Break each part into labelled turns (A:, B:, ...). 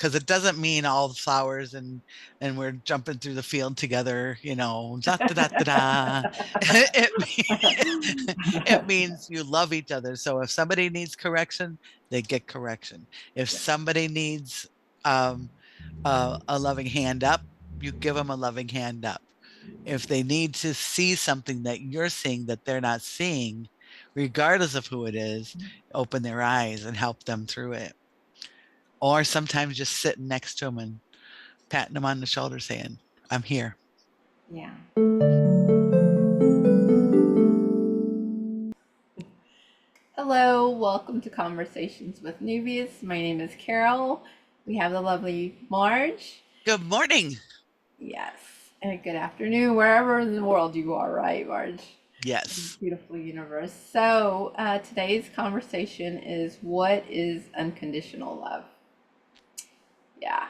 A: because it doesn't mean all the flowers and we're jumping through the field together, da da da da da. It means you love each other. So if somebody needs correction, they get correction. If somebody needs um, a loving hand up, you give them a loving hand up. If they need to see something that you're seeing that they're not seeing, regardless of who it is, open their eyes and help them through it. Or sometimes just sitting next to them and patting them on the shoulder saying, I'm here.
B: Yeah. Hello, welcome to Conversations with Neuvias. My name is Carol. We have the lovely Marge.
A: Good morning.
B: Yes, and good afternoon, wherever in the world you are, right, Marge?
A: Yes.
B: Beautiful universe. So, today's conversation is what is unconditional love? Yeah,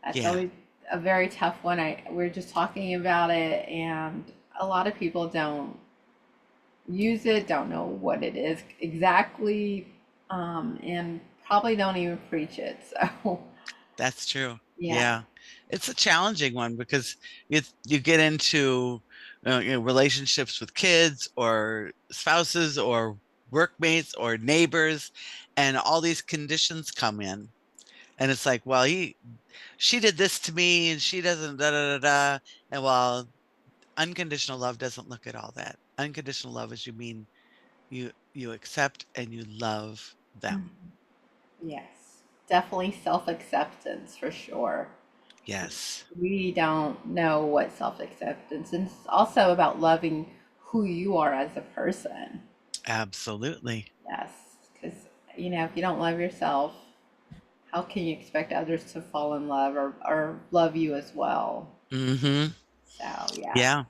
B: that's
A: Yeah.
B: always a very tough one. We're just talking about it, and a lot of people don't use it, don't know what it is exactly, and probably don't even preach it. So,
A: That's true.
B: yeah.
A: Yeah. It's a challenging one because you get into relationships with kids or spouses or workmates or neighbors, and all these conditions come in. And it's like, well, she did this to me and she doesn't da da da da. And while unconditional love doesn't look at all that. Unconditional love is you accept and you love them.
B: Mhm. Yes, definitely self acceptance for sure.
A: Yes.
B: We don't know what self acceptance is. It's also about loving who you are as a person.
A: Absolutely.
B: Yes, because if you don't love yourself, how can you expect others to fall in love or love you as well?
A: Mm-hmm.
B: So, yeah.
A: Yeah.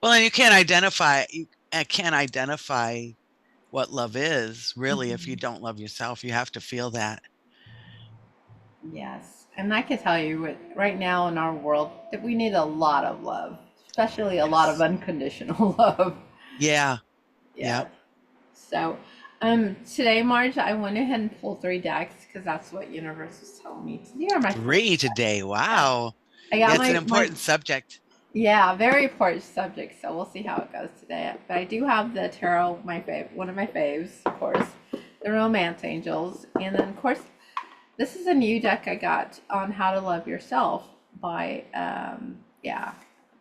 A: Well, and you can't identify what love is really if you
B: Mhm.
A: don't love yourself. You have to feel that.
B: Yes. And I can tell you right now in our world that we need a lot of love, especially a lot of
A: Yes.
B: unconditional love.
A: Yeah.
B: Yeah.
A: Yep.
B: So, today, Marge, I went ahead and pulled three decks because that's what universe was telling me to do. My first,
A: 3 today.
B: yeah.
A: Wow.
B: I got
A: It's an
B: my
A: important subject.
B: yeah, very important subject. So we'll see how it goes today. But I do have the tarot, one of my faves, of course, the Romance Angels, and then of course this is a new deck I got on How to Love Yourself by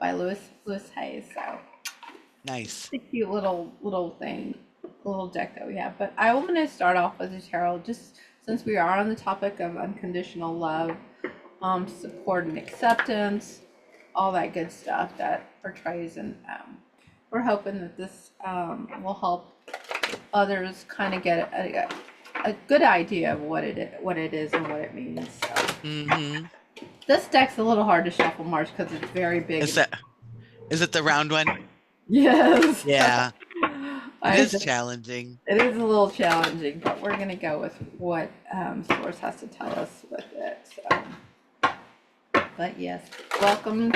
B: by Lewis Hayes. So
A: Nice.
B: a cute little thing, little deck that we have. But I want to start off with the tarot, just since we are on the topic of unconditional love, support and acceptance, all that good stuff that portrays, and we're hoping that this will help others kind of get a good idea of what it is and what it means. So
A: Mm-hmm.
B: this deck's a little hard to shuffle, March, because it's very
A: Is
B: big.
A: that is it the round one?
B: Yes.
A: Yeah. It
B: I
A: is
B: just,
A: challenging.
B: it is a little challenging, but we're gonna go with what Source has to tell us with it. So, but yes, welcome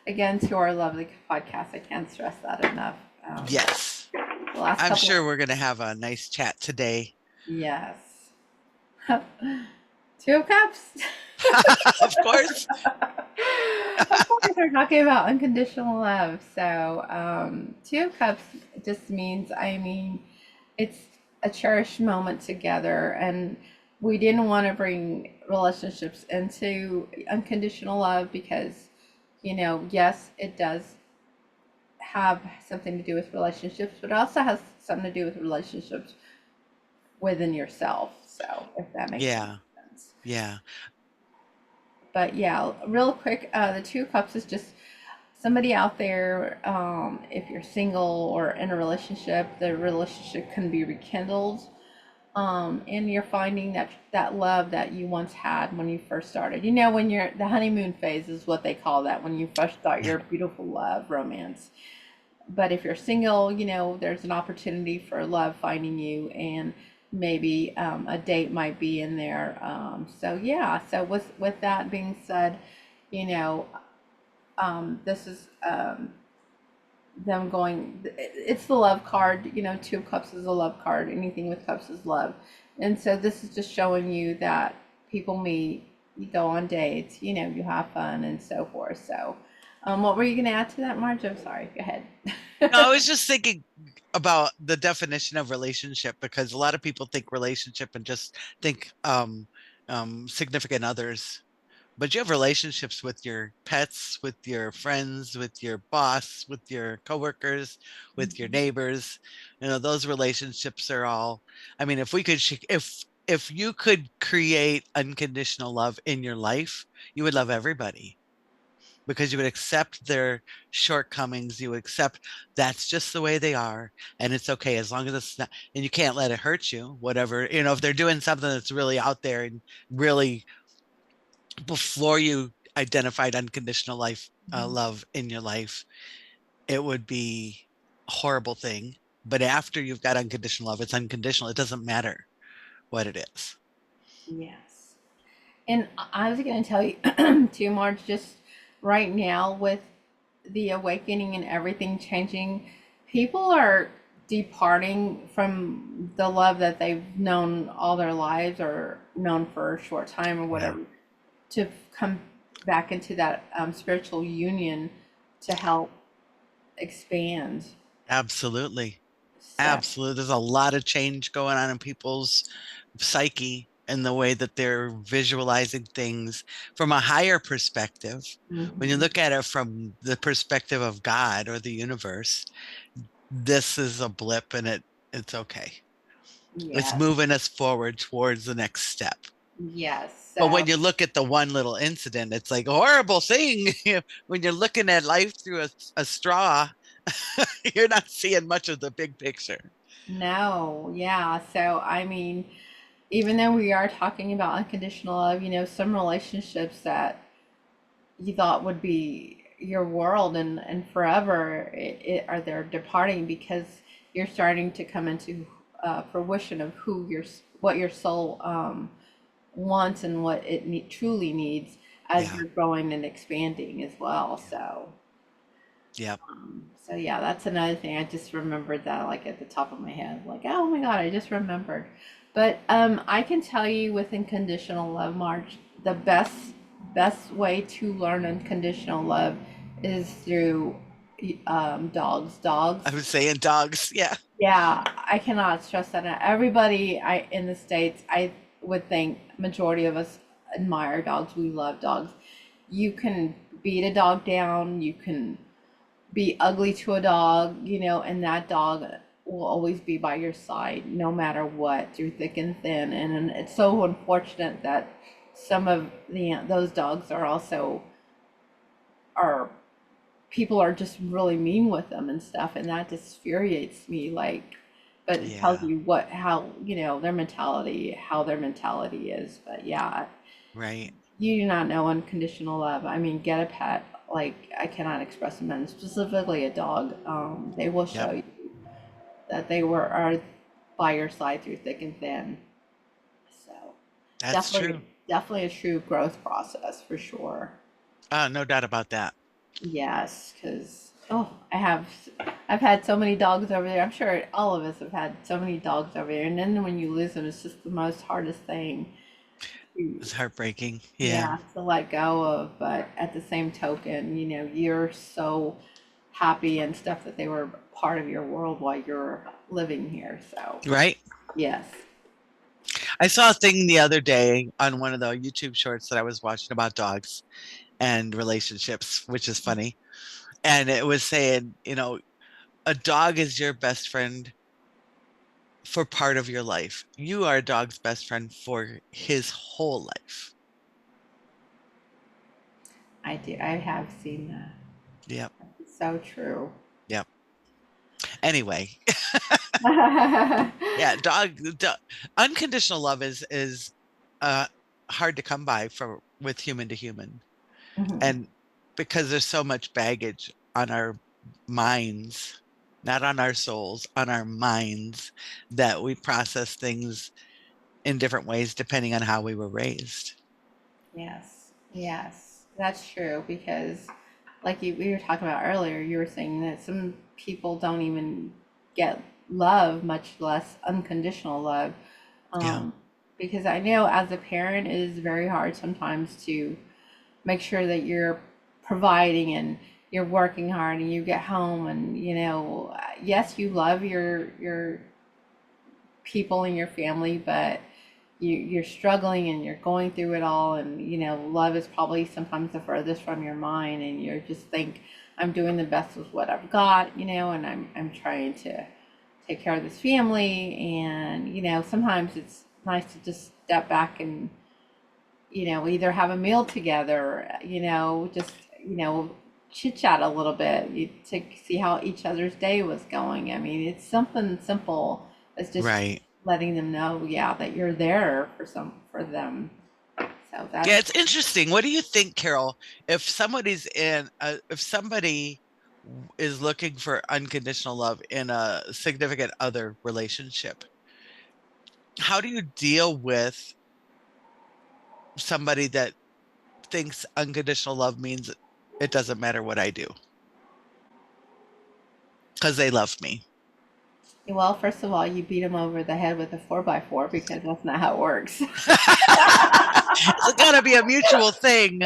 B: again to our lovely podcast. I can't stress that enough.
A: Yes.
B: The last
A: I'm
B: couple,
A: sure we're going to have a nice chat today.
B: yes, Two of Cups.
A: Of course.
B: Of course, we're talking about unconditional love. So, Two of Cups just means, it's a cherished moment together, and we didn't want to bring relationships into unconditional love because, yes, it does have something to do with relationships, but it also has something to do with relationships within yourself. So, if that makes any
A: Yeah.
B: sense.
A: Yeah.
B: But yeah, real quick, the Two of Cups is just somebody out there. If you're single or in a relationship, the relationship can be rekindled. And you're finding that love that you once had when you first started. When you're the honeymoon phase is what they call that, when you first start
A: Yeah.
B: your beautiful love romance. But if you're single, there's an opportunity for love finding you, and maybe a date might be in there. So yeah. So with that being said, you know, this is them going. It's the love card. Two of Cups is a love card. Anything with cups is love, and so this is just showing you that people meet, you go on dates, you have fun and so forth. So, what were you going to add to that, Marge? I'm sorry. Go ahead.
A: No, I was just thinking about the definition of relationship because a lot of people think relationship and just think significant others. But you have relationships with your pets, with your friends, with your boss, with your coworkers, with your
B: Mhm.
A: neighbors. Those relationships are all, I mean, if you could create unconditional love in your life, you would love everybody because you would accept their shortcomings. You would accept that's just the way they are. And it's okay as long as it's not, and you can't let it hurt you, whatever. If they're doing something that's really out there and really before you identified unconditional love in your life, it would be a horrible thing. But after you've got unconditional love, it's unconditional. It doesn't matter what it is.
B: Yes. And I was going to tell you too, Marge, just right now with the awakening and everything changing, people are departing from the love that they've known all their lives or known for a short time or
A: Yeah,
B: whatever to come back into that spiritual union to help expand.
A: absolutely.
B: So,
A: Absolutely. There's a lot of change going on in people's psyche and the way that they're visualizing things from a higher perspective. When you
B: mhm.
A: look at it from the perspective of God or the universe, this is a blip and it's okay. It's
B: Yes,
A: moving us forward towards the next step.
B: yes.
A: But
B: So,
A: when you look at the one little incident, it's like a horrible thing. When you're looking at life through a straw, you're not seeing much of the big picture.
B: no, yeah. So, I mean, even though we are talking about unconditional love, some relationships that you thought would be your world and forever, are they're departing because you're starting to come into fruition of what your soul wants and what it truly needs as
A: Yeah.
B: you're growing and expanding as well.
A: Yeah. Yep.
B: So yeah, that's another thing. I just remembered that like at the top of my head, like, oh my God, I just remembered. But I can tell you with unconditional love, March, the best way to learn unconditional love is through dogs.
A: I was saying dogs. Yeah.
B: Yeah, I cannot stress that enough. Everybody in the States, I would think majority of us admire dogs. We love dogs. You can beat a dog down, you can be ugly to a dog, and that dog will always be by your side no matter what, through thick and thin. And it's so unfortunate that some of those dogs are also are people are just really mean with them and stuff, and that just infuriates me. Like, but it tells
A: Yeah.
B: you how how their mentality is. But yeah,
A: Right.
B: you do not know unconditional love. I mean, get a pet. Like, I cannot express them, and specifically a dog. They will show
A: Yep.
B: you that they are by your side through thick and thin. So
A: That's true.
B: definitely a true growth process for sure.
A: No doubt about that.
B: Yes, because I've had so many dogs over there. I'm sure all of us have had so many dogs over there, and then when you lose them, it's just the most hardest thing
A: It's
B: to,
A: heartbreaking. Yeah.
B: yeah, to let go of. But at the same token, you're so happy and stuff that they were part of your world while you're living here. So
A: Right.
B: yes.
A: I saw a thing the other day on one of the YouTube shorts that I was watching about dogs and relationships, which is funny. And it was saying, a dog is your best friend for part of your life. You are a dog's best friend for his whole life.
B: I do. I have seen that.
A: Yep.
B: It's so true.
A: Yep. Anyway, yeah, unconditional love is uh hard to come by for with human to human.
B: Mhm.
A: And because there's so much baggage on our minds, not on our souls, on our minds, that we process things in different ways depending on how we were raised.
B: Yes, yes, that's true because, like we were talking about earlier, you were saying that some people don't even get love, much less unconditional love,
A: Yeah.
B: um, because I know as a parent it is very hard sometimes to make sure that you're providing and you're working hard and you get home and yes, you love your people in your family, but you're struggling and you're going through it all, and love is probably sometimes the furthest from your mind, and you just think, I'm doing the best with what I've got, and I'm trying to take care of this family, and sometimes it's nice to just step back and either have a meal together, just chit chat a little bit, to see how each other's day was going. I mean, it's something simple as just
A: Right.
B: letting them know, yeah, that you're there for them. So
A: Yeah,
B: that's
A: it's interesting. What do you think, Carol? If somebody is looking for unconditional love in a significant other relationship, how do you deal with somebody that thinks unconditional love means it doesn't matter what I do because they love me?
B: well, first of all, you beat them over the head with a 4x4 because that's not how it works.
A: It's gotta be a mutual thing.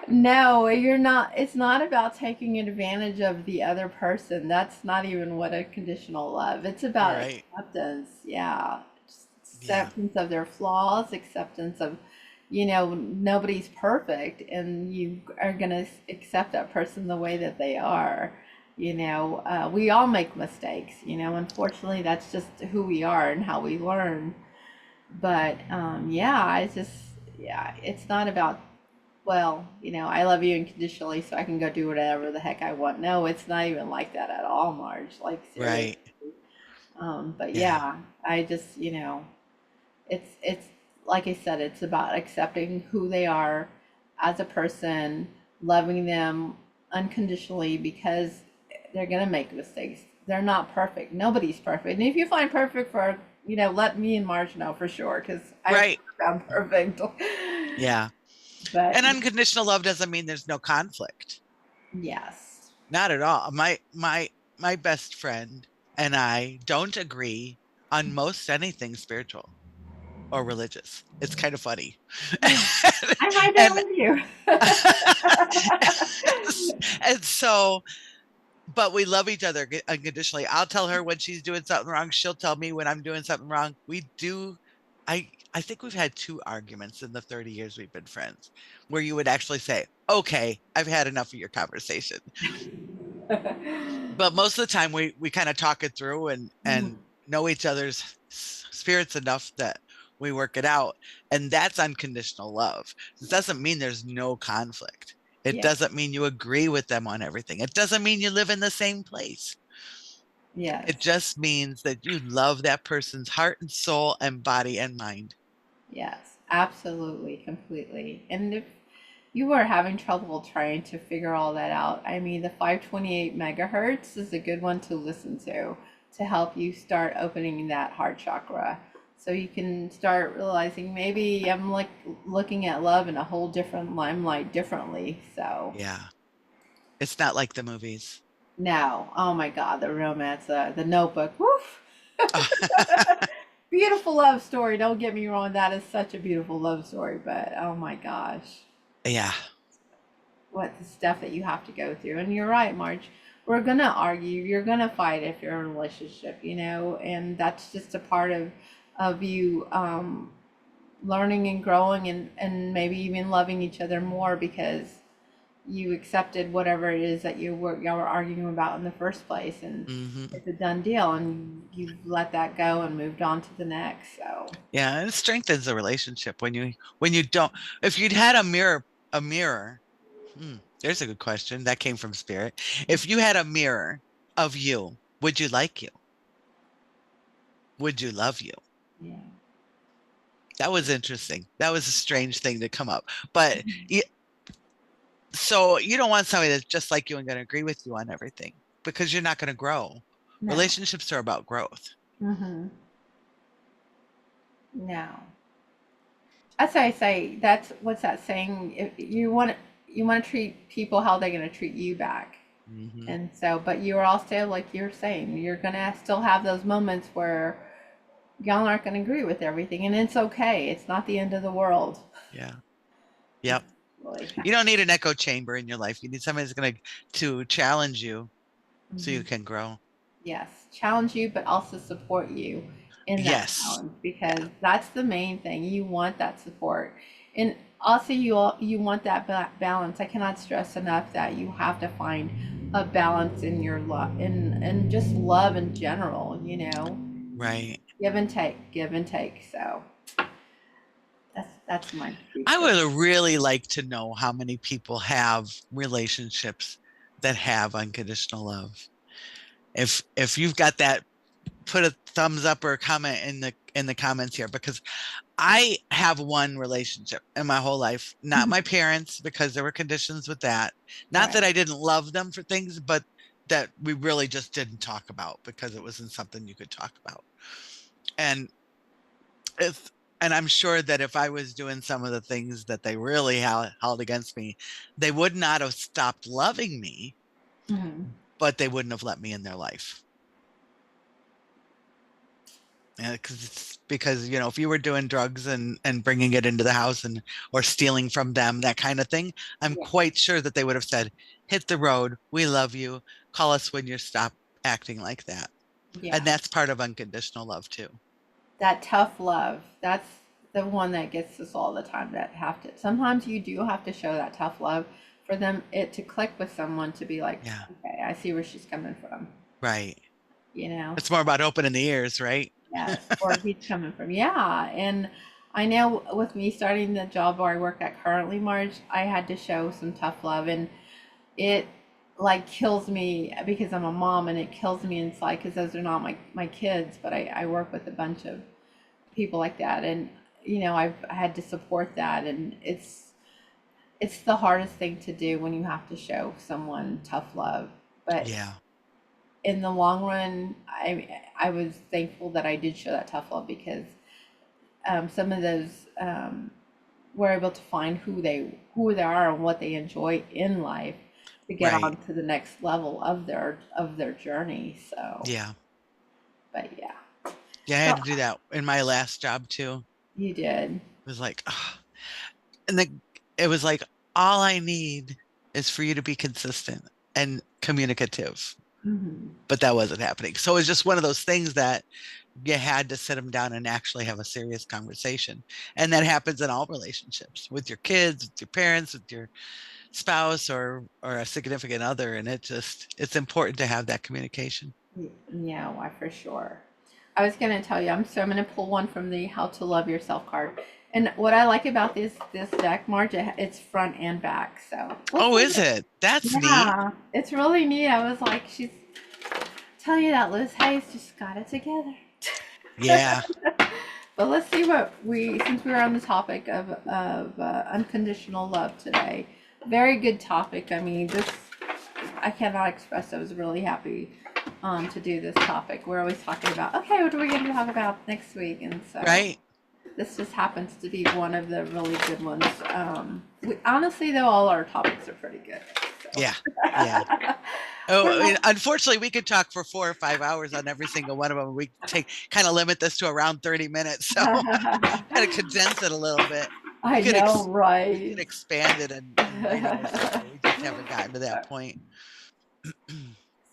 B: No, you're not. It's not about taking advantage of the other person. That's not even what a conditional love. It's about
A: Right.
B: acceptance. Yeah. Just
A: Yeah.
B: acceptance of their flaws, acceptance of, nobody's perfect, and you are going to accept that person the way that they are. We all make mistakes, unfortunately, that's just who we are and how we learn. But yeah, yeah, it's not about, well, I love you unconditionally, so I can go do whatever the heck I want. No, it's not even like that at all, Marge. Like, seriously.
A: Right.
B: But
A: Yeah.
B: yeah, I just, it's like I said, it's about accepting who they are as a person, loving them unconditionally because they're gonna make mistakes. They're not perfect. Nobody's perfect. And if you find perfect for, let me and Marge know for sure, because I've
A: Right.
B: found perfect.
A: Yeah.
B: But
A: And unconditional love doesn't mean there's no conflict.
B: yes.
A: Not at all. My best friend and I don't agree on most anything spiritual or religious. It's kind of funny.
B: I'm right there
A: and
B: with you.
A: and so but we love each other unconditionally. I'll tell her when she's doing something wrong. She'll tell me when I'm doing something wrong. We do. I think we've had two arguments in the 30 years we've been friends where you would actually say, "Okay, I've had enough of your conversation." But most of the time we kind of talk it through and know each other's spirits enough that we work it out, and that's unconditional love. It doesn't mean there's no conflict. It
B: Yeah.
A: doesn't mean you agree with them on everything. It doesn't mean you live in the same place.
B: Yes.
A: It just means that you love that person's heart and soul and body and mind.
B: Yes. Absolutely. Completely. And if you are having trouble trying to figure all that out, I mean, the 528 megahertz is a good one to listen to help you start opening that heart chakra. So you can start realizing maybe I'm like looking at love in a whole different limelight differently. So
A: Yeah, it's not like the movies.
B: no, oh my God, the romance, the Notebook, woof. Beautiful love story. Don't get me wrong, that is such a beautiful love story. But oh my gosh,
A: Yeah.
B: what the stuff that you have to go through. And you're right, Marge. We're gonna argue. You're gonna fight if you're in a relationship, and that's just a part of you learning and growing, and maybe even loving each other more because you accepted whatever it is that y'all were arguing about in the first place, and
A: Hmm.
B: it's a done deal, and you let that go and moved on to the next. So
A: Yeah, and it strengthens the relationship when you don't. If you'd had a mirror. There's a good question that came from spirit. If you had a mirror of you, would you like you? Would you love you?
B: yeah,
A: That was interesting. That was a strange thing to come up. But so you don't want somebody that's just like you and going to agree with you on everything because you're not going to grow.
B: no,
A: Relationships are about growth.
B: mm-hmm. No. That's why I say that's what's that saying? If you want to treat people how they're going to treat you back.
A: Hmm.
B: And so, but you're also, like you're saying, you're gonna still have those moments where y'all aren't going to agree with everything, and it's okay. It's not the end of the world.
A: Yeah.
B: It's
A: Yep.
B: really.
A: You don't need an echo chamber in your life. You need somebody who's going to challenge you so you
B: Mhm.
A: can grow.
B: Yes, challenge you, but also support you in that
A: Yes.
B: challenge,
A: Yeah.
B: because that's the main thing. You want that support, and also you want that balance. I cannot stress enough that you have to find a balance in your love, in just love in general.
A: Right.
B: Give and take. So that's my piece
A: I
B: of.
A: would really like to know how many people have relationships that have unconditional love. If you've got that, put a thumbs up or a comment in the comments here, because I have one relationship in my whole life, not my parents, because there were conditions with that. Not that
B: Right.
A: I didn't love them for things, but that we really just didn't talk about because it wasn't something you could talk about. And if and I'm sure that if I was doing some of the things that they really held against me, they would not have stopped loving me,
B: Mhm.
A: but they wouldn't have let me in their life. Because if you were doing drugs and bringing it into the house and or stealing from them, that kind of thing, I'm
B: Yeah.
A: quite sure that they would have said, hit the road, we love you, call us when you stop acting like that. And
B: Yeah.
A: that's part of unconditional love too.
B: That tough love, that's the one that gets us all the time, that have to, sometimes you do have to show that tough love for them, it to click with someone, to be like,
A: Yeah,
B: okay, I see where she's coming from,
A: right.
B: you know.
A: It's more about opening the ears, right?
B: Yes, or he's coming from, yeah. And I know with me starting the job where I work at currently, Marge, I had to show some tough love, and it like kills me because I'm a mom, and it kills me inside because those are not my kids, but I work with a bunch of people like that, and I had to support that, and it's the hardest thing to do when you have to show someone tough love, but
A: Yeah,
B: in the long run, I was thankful that I did show that tough love, because some of those were able to find who they are and what they enjoy in life, to get
A: right.
B: on to the next level of their journey. So,
A: Yeah.
B: but yeah,
A: Yeah, I
B: so
A: had to do that in my last job too.
B: you did.
A: It was like, and it was like, all I need is for you to be consistent and communicative.
B: Hmm.
A: But that wasn't happening. So it was just one of those things that you had to sit them down and actually have a serious conversation. And that happens in all relationships, with your kids, with your parents, with your spouse or a significant other. And it's important to have that communication.
B: Yeah, why, for sure. I was gonna tell you, I'm gonna pull one from the How to Love Yourself card. And what I like about this deck, Marge, it's front and back. So we'll
A: Oh,
B: see
A: is
B: what.
A: it? That's neat.
B: Yeah, it's really neat. I was like, she's tell you that Liz Hayes just got it together.
A: Yeah.
B: But let's see what since we were on the topic of unconditional love today. Very good topic. I mean, this I cannot express. I was really happy to do this topic. We're always talking about, okay, what are we going to talk about next week? And so
A: Right.
B: this just happens to be one of the really good ones. Honestly, though, all our topics are pretty good. So.
A: Yeah. Yeah. Oh, unfortunately, we could talk for 4 or 5 hours on every single one of them. We take kind of limit this to around 30 minutes. So kind of condense it a little bit. We
B: I
A: could
B: know,
A: we could
B: right?
A: expand it and write other stuff, but we just haven't gotten to that point.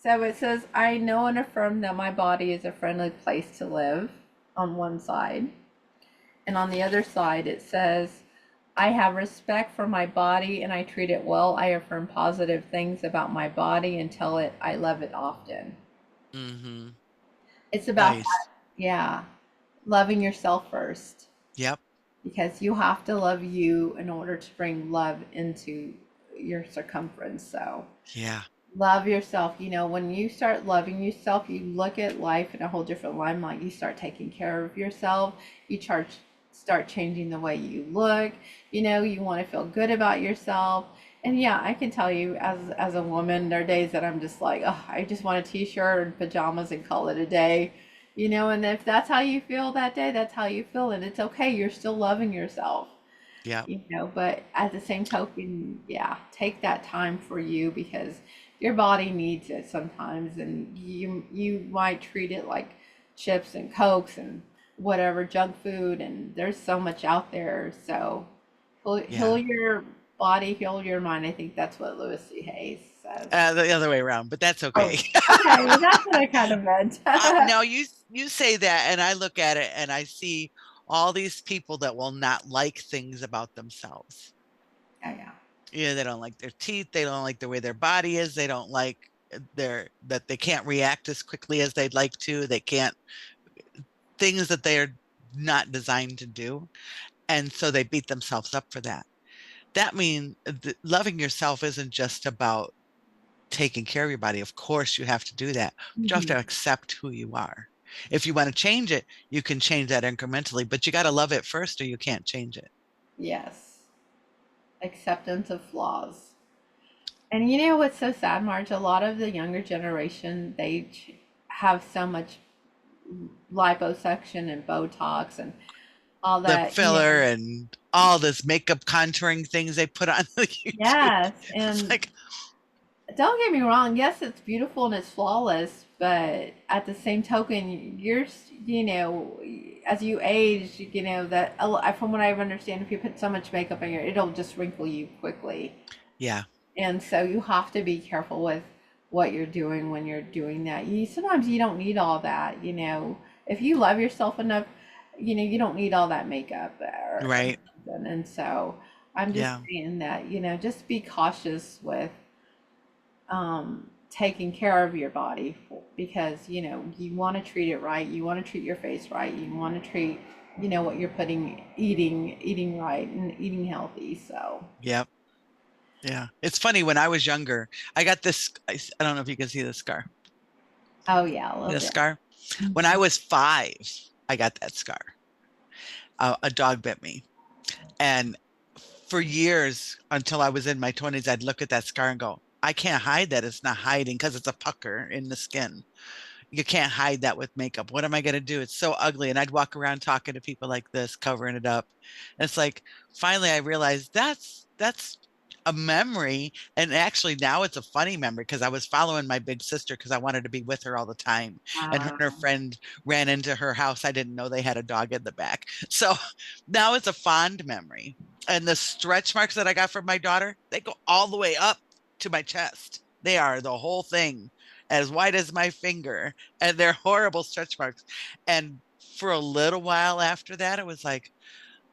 B: So it says, I know and affirm that my body is a friendly place to live, on one side. And on the other side, it says, I have respect for my body and I treat it well. I affirm positive things about my body and tell it I love it often.
A: Hmm.
B: It's about
A: Nice.
B: that, yeah, loving yourself first,
A: Yep.
B: because you have to love you in order to bring love into your circumference. So,
A: Yeah.
B: love yourself. When you start loving yourself, you look at life in a whole different limelight. You start taking care of yourself. You start changing the way you look. You want to feel good about yourself. And yeah, I can tell you, as a woman, there are days that I'm just like, oh, I just want a t-shirt and pajamas and call it a day. And if that's how you feel that day, that's how you feel, and it's okay. You're still loving yourself.
A: Yep.
B: But at the same token, yeah, take that time for you, because your body needs it sometimes, and you might treat it like chips and cokes and whatever junk food, and there's so much out there. So heal
A: Yeah.
B: your body, heal your mind. I think that's what Louis C. Hayes says.
A: The other way around, but that's okay.
B: Oh, okay. Well, that's what I kind of meant. Oh
A: Now you say that, and I look at it and I see all these people that will not like things about themselves.
B: yeah.
A: They don't like their teeth, they don't like the way their body is, they don't like that they can't react as quickly as they'd like to. They can't things that they're not designed to do, and so they beat themselves up for that. That means loving yourself isn't just about taking care of your body. Of course, you have to do that, but you have to
B: Mhm.
A: accept who you are. If you want to change it, you can change that incrementally, but you got to love it first or you can't change it.
B: Yes. Acceptance of flaws. And you know what's so sad, Marge? A lot of the younger generation, have so much liposuction and Botox and all
A: The
B: that, you
A: filler
B: know.
A: and all this makeup contouring things they put on the YouTube.
B: Yes.
A: It's
B: And
A: like,
B: don't get me wrong, yes, it's beautiful and it's flawless, but at the same token, you know, as you age, you know, from what I understand, if you put so much makeup on it'll just wrinkle you quickly.
A: yeah,
B: And so you have to be careful with what you're doing when you're doing that. Sometimes you don't need all that, you know. If you love yourself enough, you know, you don't need all that makeup or
A: right.
B: something. And so I'm just
A: Yeah,
B: saying that, you know, just be cautious with taking care of your body because, you know, you want to treat it right. You want to treat your face right. You want to treat, you know, what you're eating right and eating healthy. So,
A: yep, yeah. It's funny when I was younger, I got this. I don't know if you can see the scar.
B: oh yeah, a little
A: The
B: bit.
A: scar. When I
B: Mhm.
A: was 5, I got that scar. A dog bit me. And for years until I was in my 20s, I'd look at that scar and go, I can't hide that. It's not hiding because it's a pucker in the skin. You can't hide that with makeup. What am I going to do? It's so ugly. And I'd walk around talking to people like this, covering it up. And it's like, finally, I realized that's a memory. And actually, now it's a funny memory because I was following my big sister because I wanted to be with her all the time. And her and her
B: Uh,
A: friend ran into her house. I didn't know they had a dog in the back. So now it's a fond memory. And the stretch marks that I got from my daughter, they go all the way up to my chest. They are the whole thing, as wide as my finger, and they're horrible stretch marks. And for a little while after that, it was like,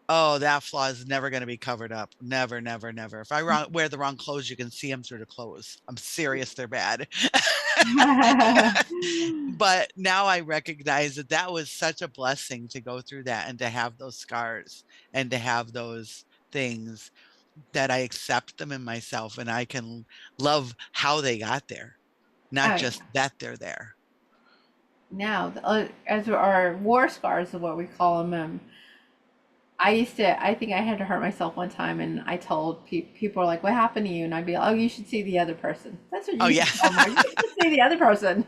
A: oh, that flaw is never going to be covered up. Never, never, never. If wear the wrong clothes, you can see them through the clothes. I'm serious, they're bad. But now I recognize that that was such a blessing to go through that and to have those scars and to have those things that I accept them in myself and I can love how they got there, not
B: oh
A: just
B: yeah.
A: that they're there.
B: Now, as our war scars is what we call them. I think I had to hurt myself one time, and I told people are like, "What happened to you?" And I'd be like, "Oh, you should see the other person." That's what
A: Oh
B: you
A: yeah.
B: should tell them. You should see the other person.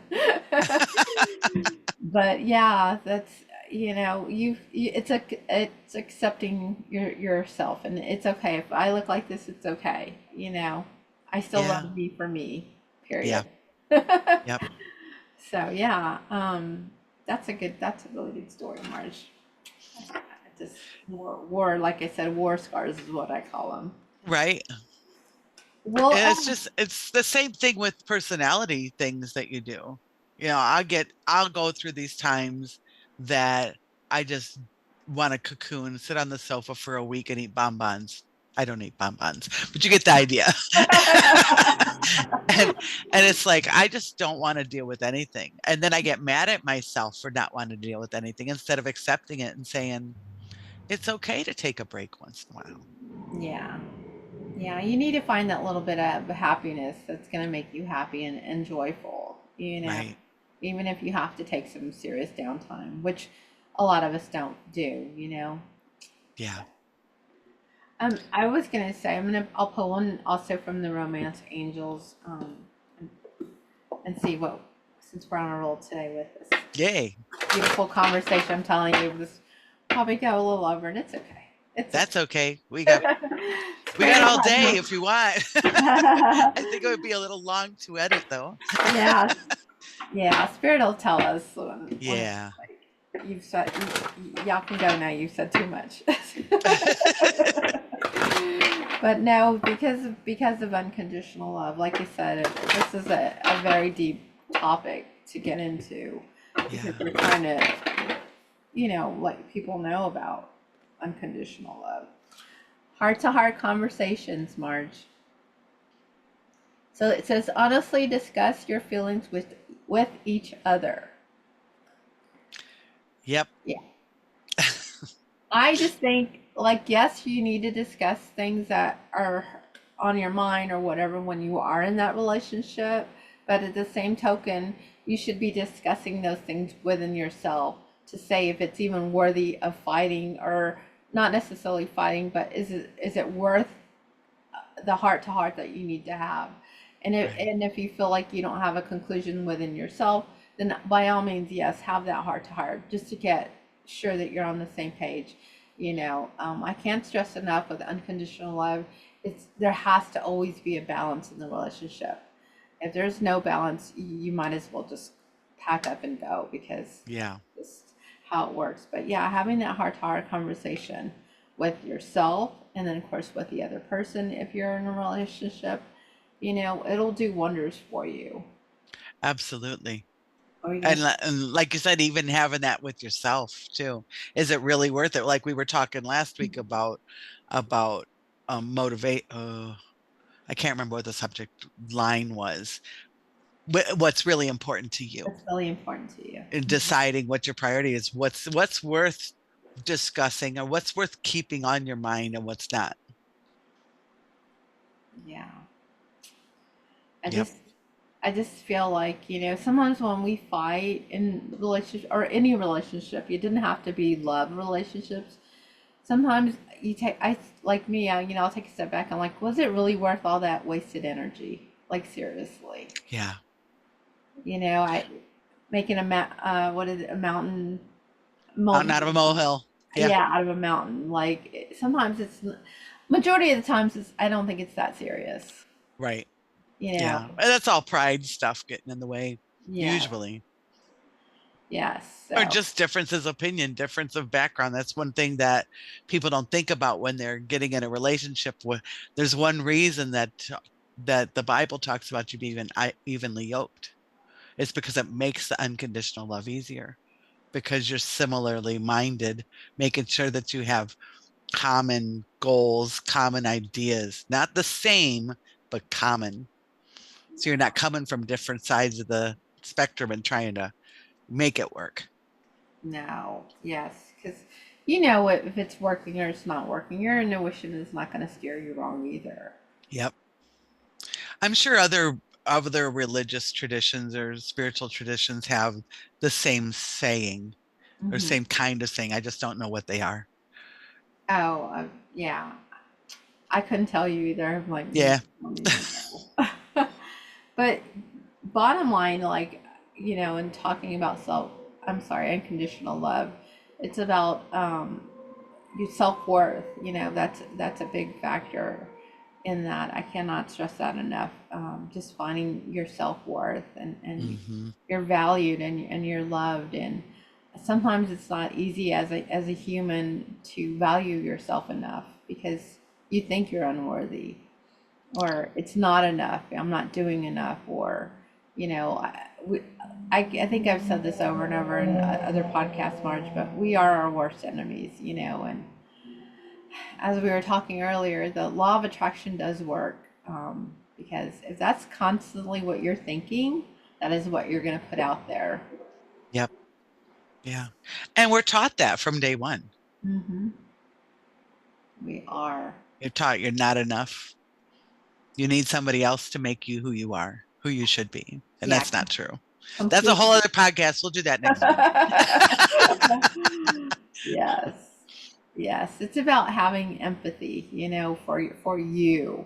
B: But yeah, that's it's accepting yourself, and it's okay if I look like this. It's okay, you know. I still
A: Yeah.
B: love me for me.
A: Yeah.
B: Period.
A: Yep.
B: So yeah, that's a really good story, Marge. Just war, like I said, war scars is what I call them.
A: Right.
B: Well,
A: And it's the same thing with personality things that you do. I'll go through these times that I just want to cocoon, sit on the sofa for a week and eat bonbons. I don't eat bonbons, but you get the idea. and and it's like I just don't want to deal with anything. And then I get mad at myself for not wanting to deal with anything instead of accepting it and saying it's okay to take a break once in a while.
B: yeah, yeah, you need to find that little bit of happiness that's going to make you happy and joyful, you know,
A: Right.
B: even if you have to take some serious downtime, which a lot of us don't do, you know.
A: Yeah.
B: I was gonna say I'll pull one also from the Romance Angels, and see what since we're on a roll today with this
A: Yay.
B: beautiful conversation. I'm telling you, this probably go a little over, and it's okay. It's
A: That's
B: okay.
A: okay. We got
B: Spirit
A: all
B: of
A: day
B: love.
A: if you want. I think it would be a little long to edit though.
B: Yeah, yeah. Spirit will tell us when it's
A: Yeah.
B: like. you've said, y'all can go now. You've said too much. But no, because of unconditional love, like you said, this is a very deep topic to get into because
A: Yeah.
B: we're trying to, let people know about unconditional love. Heart to heart conversations, Marge. So it says honestly discuss your feelings with each other.
A: Yep.
B: Yeah. I just think, like, yes, you need to discuss things that are on your mind or whatever when you are in that relationship. But at the same token, you should be discussing those things within yourself to say if it's even worthy of fighting or not necessarily fighting, but is it worth the heart to heart that you need to have?
A: Right.
B: And if you feel like you don't have a conclusion within yourself, then by all means, yes, have that heart to heart just to get sure that you're on the same page. I can't stress enough with unconditional love. It's there has to always be a balance in the relationship. If there's no balance, you might as well just pack up and go because
A: Yeah.
B: just how it works. But yeah, having that heart to heart conversation with yourself and then of course with the other person if you're in a relationship, it'll do wonders for you.
A: Absolutely.
B: Are you gonna
A: And like you said, even having that with yourself too. Is it really worth it? Like we were talking last week about motivate I can't remember what the subject line was. What's really important to you
B: That's really important to you.
A: in deciding what your priority is, what's worth discussing or what's worth keeping on your mind and what's not.
B: Yeah. I
A: Yep.
B: just I just feel like, sometimes when we fight in relationship or any relationship, it didn't have to be love relationships. Sometimes I like me, I'll take a step back. I'm like, was it really worth all that wasted energy? Like seriously,
A: Yeah.
B: I making what is it, a mountain
A: Mountain out of
B: molehill,
A: a molehill. Yeah.
B: yeah, out of a mountain. Like sometimes majority of the times I don't think it's that serious.
A: Right.
B: You know,
A: Yeah. And that's all pride stuff getting in the way,
B: yeah,
A: usually.
B: yes.
A: Or
B: So
A: just difference of opinion, difference of background. That's one thing that people don't think about when they're getting in a relationship with. There's one reason that the Bible talks about you being evenly yoked. It's because it makes the unconditional love easier because you're similarly minded, making sure that you have common goals, common ideas, not the same, but common. So you're not coming from different sides of the spectrum and trying to make it work.
B: no, yes, because if it's working or it's not working, your intuition is not going to steer you wrong either.
A: Yep. I'm sure other religious traditions or spiritual traditions have the same saying or
B: Hmm.
A: same kind of saying. I just don't know what they are.
B: Oh, yeah. I couldn't tell you either. I'm like,
A: Yeah.
B: I don't even know. But bottom line, like, in talking about I'm sorry, unconditional love, it's about your self worth. That's a big factor in that. I cannot stress that enough. Just finding your self worth and
A: Hmm.
B: you're valued and you're loved. And sometimes it's not easy as a human to value yourself enough because you think you're unworthy or it's not enough. I'm not doing enough, or I think I've said this over and over in other podcasts, Marge, but we are our worst enemies, and as we were talking earlier, the law of attraction does work because if that's constantly what you're thinking, that is what you're going to put out there.
A: Yep. Yeah. And we're taught that from day one.
B: Hmm. We are.
A: You're taught you're not enough. You need somebody else to make you who you are, who you should be. And
B: Yeah,
A: that's not true. That's a whole
B: completely.
A: other podcast. We'll do that next week.
B: Yes. Yes, it's about having empathy, for you.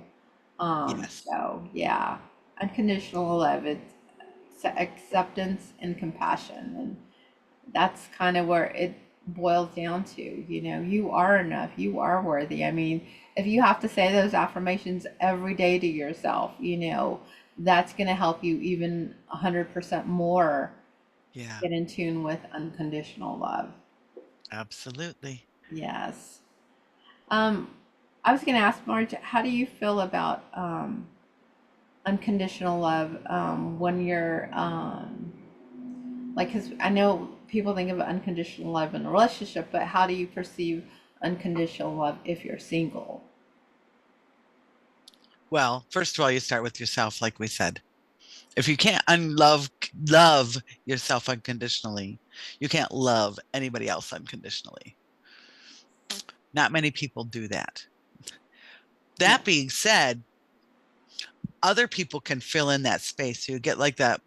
A: Yes.
B: So yeah, unconditional love, it's acceptance and compassion, and that's kind of where it boils down to. You are enough, you are worthy. I mean, if you have to say those affirmations every day to yourself, that's going to help you even 100% more
A: Yeah,
B: get in tune with unconditional love.
A: absolutely.
B: Yes. Um, I was going to ask Marge, how do you feel about unconditional love when you're like, because I know people think of unconditional love in a relationship, but how do you perceive unconditional love if you're single?
A: Well, first of all, you start with yourself, like we said. If you can't love yourself unconditionally, you can't love anybody else unconditionally. Not many people do that.
B: Yeah.
A: That being said, other people can fill in that space. So you get like that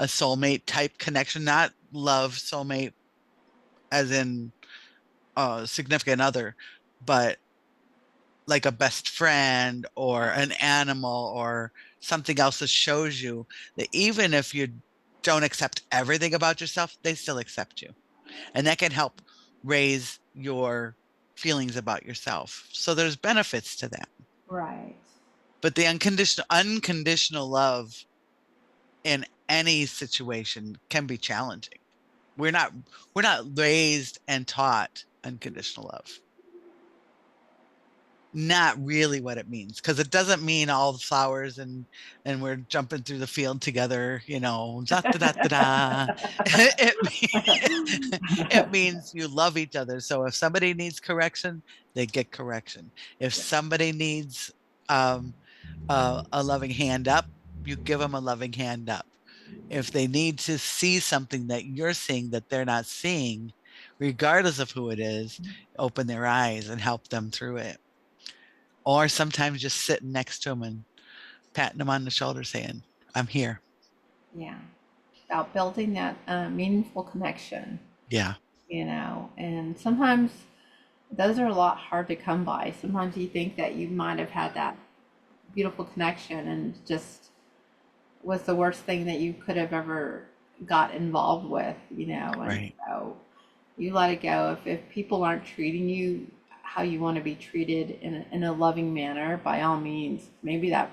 A: a soulmate type connection, not love soulmate as in significant other, but like a best friend or an animal or something else that shows you that even if you don't accept everything about yourself, they still accept you. And that can help raise your feelings about yourself. So there's benefits to that.
B: Right.
A: But the unconditional love in any situation can be challenging. We're not we're not raised and taught unconditional love. Not really what it means, because it doesn't mean all the flowers and we're jumping through the field together, da da da da da. It means you love each other. So if somebody needs correction, they get correction. If
B: Yeah.
A: somebody needs um, a loving hand up, you give them a loving hand up. If they need to see something that you're seeing that they're not seeing, regardless of who it is, open their eyes and help them through it. Or sometimes just sitting next to them and patting them on the shoulder saying, I'm here.
B: Yeah. About building that meaningful connection,
A: Yeah,
B: and sometimes those are a lot hard to come by. Sometimes you think that you might have had that beautiful connection and just was the worst thing that you could have ever got involved with, and
A: right.
B: so you let it go. If people aren't treating you how you want to be treated in a loving manner, by all means, maybe that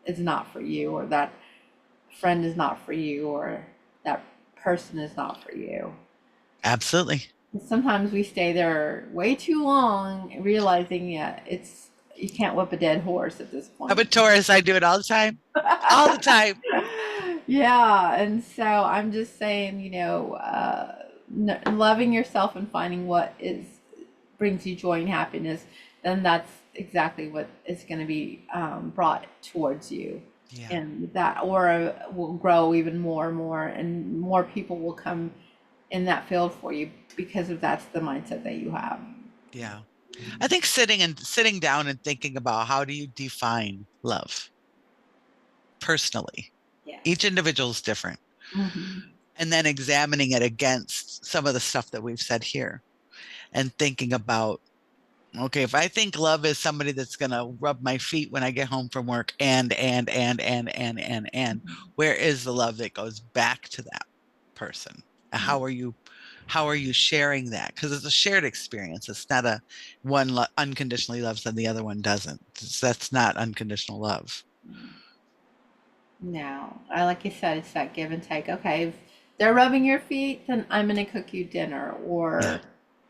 B: is not for you, or that friend is not for you, or that person is not for you.
A: Absolutely.
B: Sometimes we stay there way too long, realizing, yeah, it's you can't whip a dead horse at this
A: I'm a
B: point.
A: Taurus. I do it all the time. All the time.
B: Yeah, and so I'm just saying, loving yourself and finding what is brings you joy and happiness, then that's exactly what is going to be brought towards you,
A: Yeah,
B: and that aura will grow even more and more, and more people will come in that field for you because of that's the mindset that you have.
A: yeah. I think sitting down and thinking about how do you define love personally.
B: Yes.
A: Each individual is different.
B: Hmm.
A: And then examining it against some of the stuff that we've said here and thinking about, okay, if I think love is somebody that's going to rub my feet when I get home from work and, where is the love that goes back to that person? How are you sharing that? Because it's a shared experience. It's not a unconditionally loves and the other one doesn't. That's not unconditional love.
B: No, I like you said, it's that give and take. Okay, if they're rubbing your feet, then I'm gonna cook you dinner,
A: Yeah,
B: or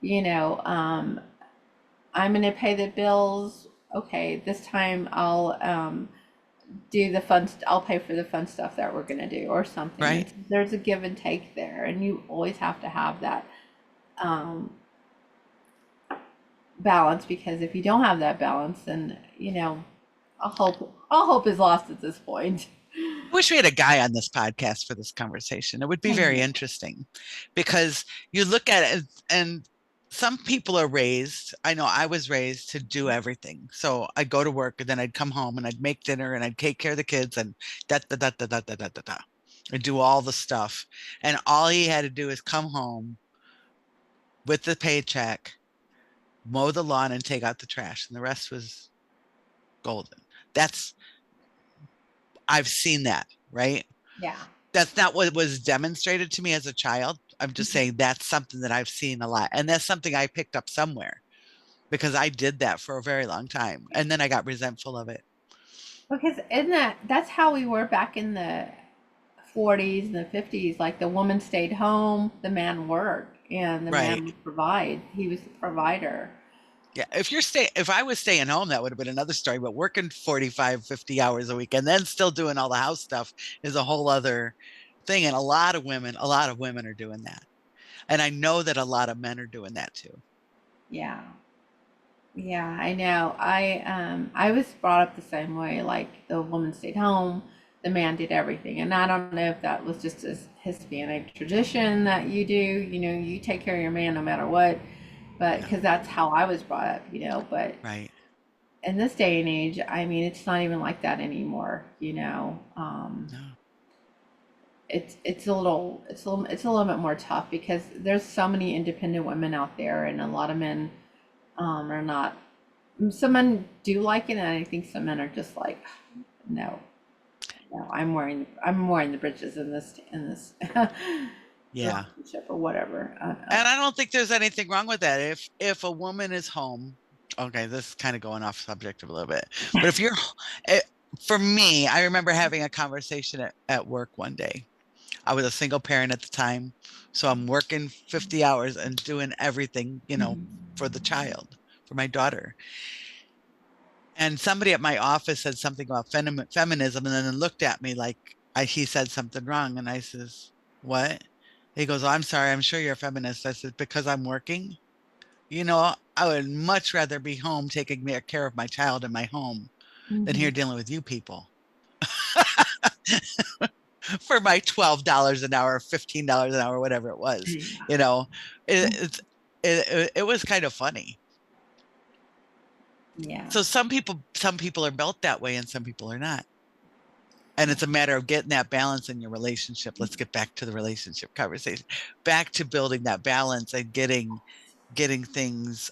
B: you know, um, I'm gonna pay the bills. Okay, this time I'll pay for the fun stuff that we're gonna do, or something.
A: right.
B: And there's a give and take there, and you always have to have that um, balance, because if you don't have that balance, then all hope is lost at this point.
A: I wish we had a guy on this podcast for this conversation. It would be
B: I
A: very
B: know.
A: interesting because you look at it and some people are raised. I know I was raised to do everything. So I'd go to work and then I'd come home and I'd make dinner and I'd take care of the kids and da da da da da da da da da. I'd do all the stuff. And all he had to do is come home with the paycheck, mow the lawn and take out the trash. And the rest was golden. That's I've seen that, right?
B: Yeah.
A: That's not what was demonstrated to me as a child. I'm just saying that's something that I've seen a lot. And that's something I picked up somewhere because I did that for a very long time. And then I got resentful of it.
B: Because that's how we were back in the 40s and the 50s, like the woman stayed home, the man worked, and the man
A: Right.
B: would provide. He was the provider.
A: Yeah. If I was staying home, that would have been another story, but working 45, 50 hours a week and then still doing all the house stuff is a whole other thing. And a lot of women are doing that. And I know that a lot of men are doing that too.
B: Yeah. Yeah, I know. I was brought up the same way, like the woman stayed home, the man did everything. And I don't know if that was just a Hispanic tradition that you do, you take care of your man no matter what, but
A: Yeah.
B: because that's how I was brought up, but
A: Right.
B: in this day and age, I mean, it's not even like that anymore,
A: No.
B: it's a little bit more tough because there's so many independent women out there, and a lot of men are not. Some men do like it, and I think some men are just like, no, no, I'm wearing the britches in this
A: Yeah.
B: relationship or whatever.
A: And I don't think there's anything wrong with that. If a woman is home, okay, this is kind of going off subject a little bit, but if you're, eh, for me, I remember having a conversation at work one day. I was a single parent at the time, so I'm working 50 hours and doing everything, for the child, for my daughter. And somebody at my office said something about feminism, and then looked at me like he said something wrong, and I says, "What?" He goes, "Oh, I'm sorry. I'm sure you're a feminist." I said, "Because I'm working. I would much rather be home taking care of my child in my home than
B: Mhm.
A: here dealing with you people for my $12 an hour, $15 an hour, whatever it was.
B: Yeah.
A: You know, it, it's it was kind of funny.
B: Yeah.
A: So some people are built that way, and some people are not. And
B: Yeah.
A: it's a matter of getting that balance in your relationship. Let's get back to the relationship conversation, back to building that balance and getting things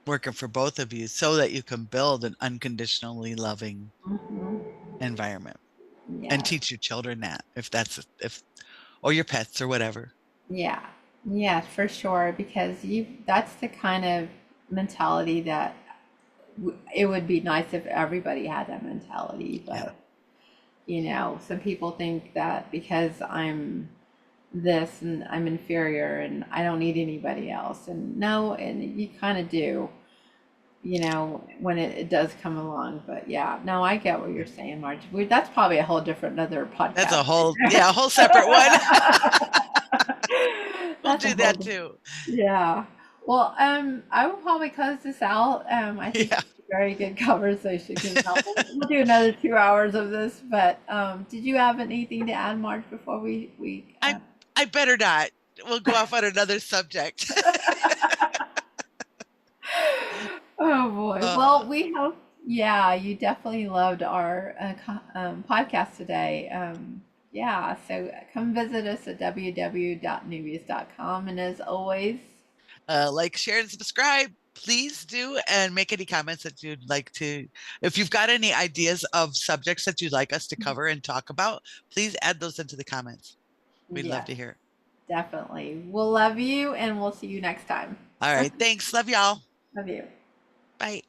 A: working for both of you so that you can build an unconditionally loving
B: Mhm.
A: environment and
B: Yeah.
A: teach your children that if or your pets or whatever.
B: Yeah. Yeah, for sure. Because that's the kind of mentality that it would be nice if everybody had that mentality.
A: Yeah.
B: But, some people think that because I'm this and I'm inferior and I don't need anybody else. And no, and you kind of do, when it does come along. But yeah, no, I get what
A: Yeah.
B: you're saying, Marge. That's probably a whole different another
A: That's
B: podcast.
A: a a whole separate one. We'll
B: That's a
A: do
B: whole
A: that
B: different,
A: too.
B: yeah. Well, I will probably close this out. I think
A: Yeah.
B: it's a very good conversation because we'll do another 2 hours of this. But did you have anything to add, Marge, before we
A: I I better not. We'll go off on another subject.
B: Oh boy.
A: uh,
B: Well, we hope, yeah, you definitely loved our podcast today. Yeah, so come visit us at www.neuvias.com. And as always,
A: like, share, and subscribe. Please do, and make any comments that you'd like to. If you've got any ideas of subjects that you'd like us to cover and talk about, please add those into the comments. We'd love
B: yes,
A: to hear it.
B: definitely. We'll love you and we'll see you next time.
A: All right. Thanks. Love y'all.
B: Love you.
A: Bye.